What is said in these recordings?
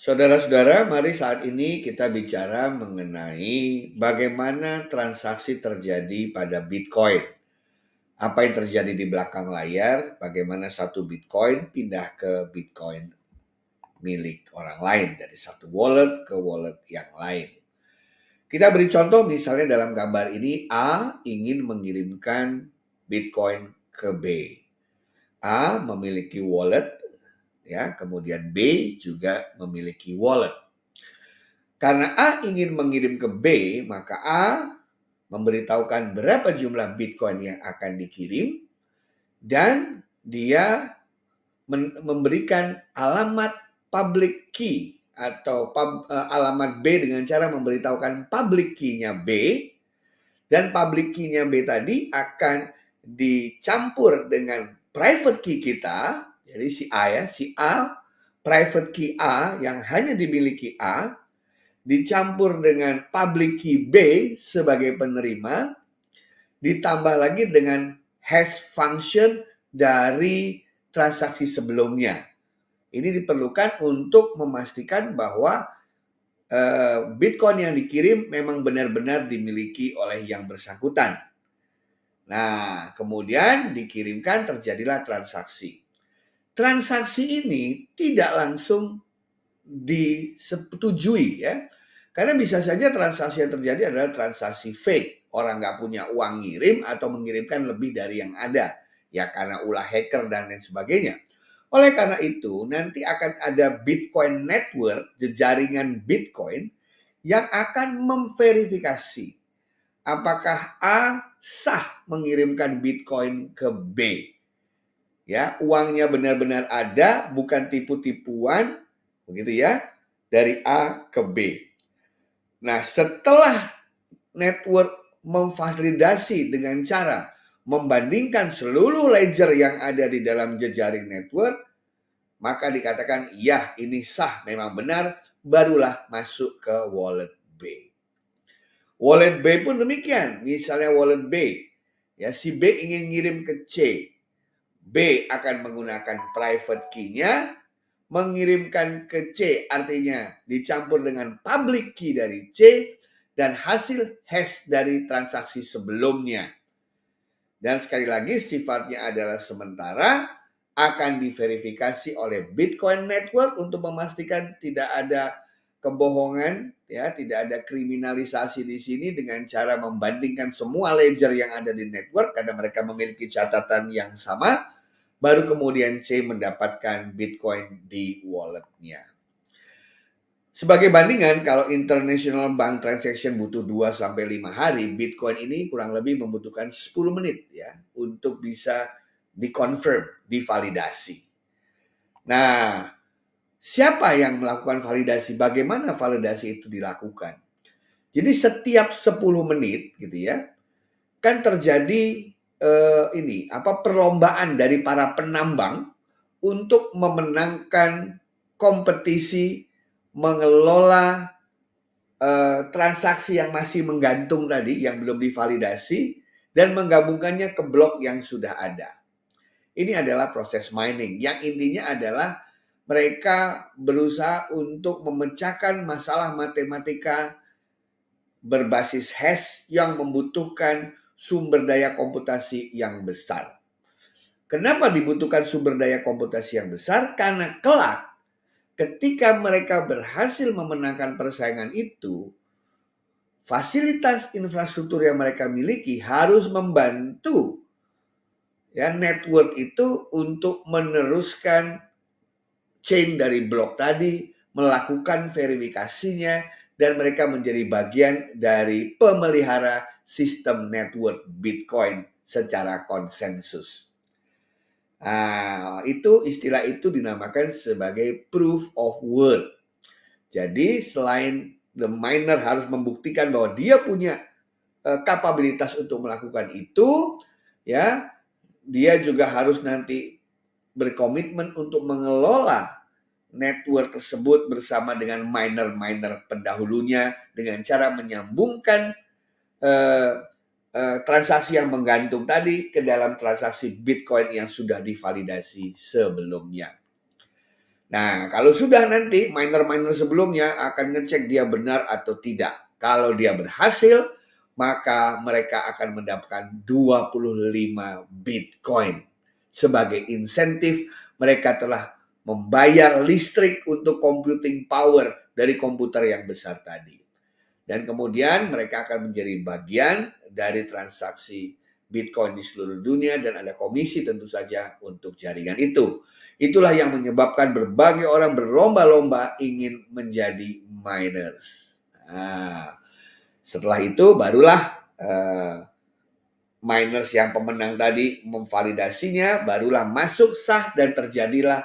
Saudara-saudara, mari saat ini kita bicara mengenai bagaimana transaksi terjadi pada Bitcoin. Apa yang terjadi di belakang layar, bagaimana satu Bitcoin pindah ke Bitcoin milik orang lain, dari satu wallet ke wallet yang lain. Kita beri contoh misalnya dalam gambar ini, A ingin mengirimkan Bitcoin ke B. A memiliki wallet, ya, kemudian B juga memiliki wallet. Karena A ingin mengirim ke B, maka A memberitahukan berapa jumlah Bitcoin yang akan dikirim dan dia memberikan alamat public key atau alamat B dengan cara memberitahukan public key-nya B, dan public key-nya B tadi akan dicampur dengan private key kita. Jadi si A, private key A yang hanya dimiliki A, dicampur dengan public key B sebagai penerima, ditambah lagi dengan hash function dari transaksi sebelumnya. Ini diperlukan untuk memastikan bahwa Bitcoin yang dikirim memang benar-benar dimiliki oleh yang bersangkutan. Nah, kemudian dikirimkan, terjadilah transaksi. Transaksi ini tidak langsung disetujui, ya. Karena bisa saja transaksi yang terjadi adalah transaksi fake. Orang nggak punya uang ngirim atau mengirimkan lebih dari yang ada. Ya karena ulah hacker dan lain sebagainya. Oleh karena itu, nanti akan ada Bitcoin Network, jejaringan Bitcoin, yang akan memverifikasi apakah A sah mengirimkan Bitcoin ke B. Ya, uangnya benar-benar ada, bukan tipu-tipuan, begitu ya, dari A ke B. Nah, setelah network memfasilitasi dengan cara membandingkan seluruh ledger yang ada di dalam jejaring network, maka dikatakan, ya ini sah, memang benar, barulah masuk ke wallet B. Wallet B pun demikian, misalnya wallet B, ya si B ingin ngirim ke C, B akan menggunakan private key-nya, mengirimkan ke C, artinya dicampur dengan public key dari C, dan hasil hash dari transaksi sebelumnya. Dan sekali lagi sifatnya adalah sementara, akan diverifikasi oleh Bitcoin Network untuk memastikan tidak ada kebohongan, ya, tidak ada kriminalisasi di sini dengan cara membandingkan semua ledger yang ada di network karena mereka memiliki catatan yang sama. Baru kemudian C mendapatkan Bitcoin di walletnya. Sebagai bandingan, kalau international bank transaction butuh 2-5 hari, Bitcoin ini kurang lebih membutuhkan 10 menit ya untuk bisa dikonfirm, divalidasi. Nah, siapa yang melakukan validasi? Bagaimana validasi itu dilakukan? Jadi setiap 10 menit gitu ya, kan terjadi perlombaan dari para penambang untuk memenangkan kompetisi mengelola transaksi yang masih menggantung tadi, yang belum divalidasi, dan menggabungkannya ke blok yang sudah ada. Ini adalah proses mining, yang intinya adalah mereka berusaha untuk memecahkan masalah matematika berbasis hash yang membutuhkan sumber daya komputasi yang besar. Kenapa dibutuhkan sumber daya komputasi yang besar? Karena kelak ketika mereka berhasil memenangkan persaingan itu, fasilitas infrastruktur yang mereka miliki harus membantu ya network itu untuk meneruskan chain dari blok tadi, melakukan verifikasinya, dan mereka menjadi bagian dari pemelihara sistem network Bitcoin secara konsensus. Nah, istilah itu dinamakan sebagai proof of work. Jadi selain the miner harus membuktikan bahwa dia punya kapabilitas untuk melakukan itu, ya, dia juga harus nanti berkomitmen untuk mengelola network tersebut bersama dengan miner-miner pendahulunya dengan cara menyambungkan transaksi yang menggantung tadi ke dalam transaksi Bitcoin yang sudah divalidasi sebelumnya. Nah, kalau sudah nanti miner-miner sebelumnya akan ngecek dia benar atau tidak. Kalau dia berhasil, maka mereka akan mendapatkan 25 Bitcoin. Sebagai insentif, mereka telah membayar listrik untuk computing power dari komputer yang besar tadi. Dan kemudian mereka akan menjadi bagian dari transaksi Bitcoin di seluruh dunia dan ada komisi tentu saja untuk jaringan itu. Itulah yang menyebabkan berbagai orang berlomba-lomba ingin menjadi miners. Nah, setelah itu barulah miners yang pemenang tadi memvalidasinya, barulah masuk sah dan terjadilah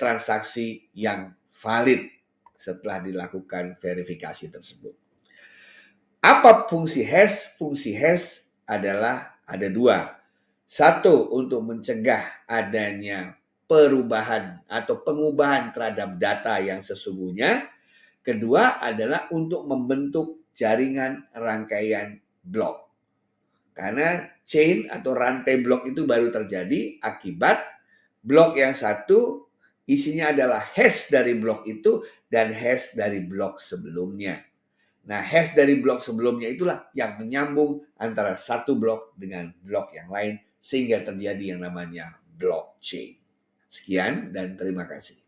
transaksi yang valid setelah dilakukan verifikasi tersebut. Apa fungsi hash? Fungsi hash adalah ada dua. Satu, untuk mencegah adanya perubahan atau pengubahan terhadap data yang sesungguhnya. Kedua adalah untuk membentuk jaringan rangkaian blok. Karena chain atau rantai blok itu baru terjadi akibat blok yang satu isinya adalah hash dari blok itu dan hash dari blok sebelumnya. Nah, hash dari blok sebelumnya itulah yang menyambung antara satu blok dengan blok yang lain sehingga terjadi yang namanya blockchain. Sekian dan terima kasih.